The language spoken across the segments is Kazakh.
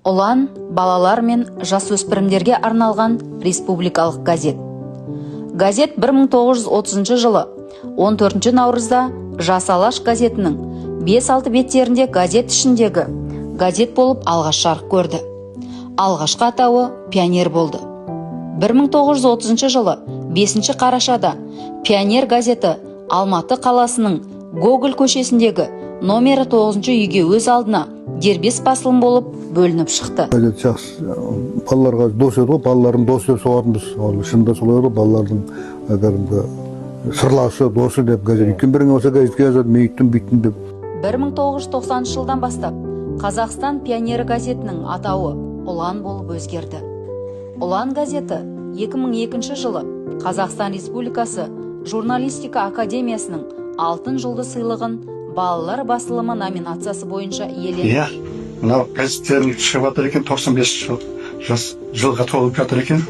Ұлан балалар мен жасөспірімдерге арналған республикалық газет. Газет 1930 жылы 14 наурызда Жас Алаш газетінің 5-6 беттерінде газет ішіндегі газет болып алғаш жарық көрді. Алғашқы атауы Пионер болды. 1930 жылы 5 қарашада Пионер газеті Алматы қаласының Гоголь көшесіндегі номері 9 үйге өз алдына дербес басылым болып бөлініп шықты. Газет жақсы, балаларға дос еді ғой, балалардың досы деп соғатынбыз. Ол шынында солай ғой, балалардың сырласы, досы деп газет. Кім бірің осы газетке жазады, мен үйттім, бүйттім деп. 1990 жылдан бастап Қазақстан Пионері газетінің атауы Ұлан болып өзгерді. Ұлан газеті 2002 жылы Қазақстан Республикасы Журналистика Академиясының алтын жұлдыз сыйлығын балалар басылымы номинациясы бойынша иеленді. Мынау газеттерін шығып жатыр екен, 95 жылға толып жатыр екен.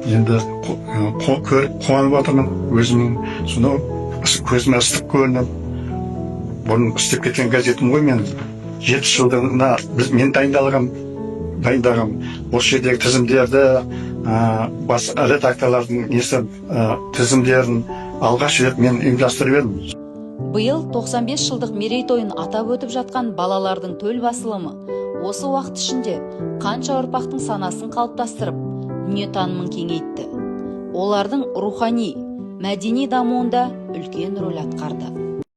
Енді қуанып жатырмын, өзімнің сонау көзіме ыстық көрініп, бұрын істеп кеткен газетім ғой мен. 7 жылдығына мен дайындағам, осы жердегі тізімдерді, бас редакторлардың тізімдерін алғаш рет мен ұйымдастырып едім. Биыл 95 жылдық мерейтойын атап өтіп жатқан балалардың төл басылымы осы уақыт ішінде қанша ұрпақтың санасын қалыптастырып, дүниетанымын кеңейтті. Олардың рухани, мәдени дамуында үлкен рөл атқарды.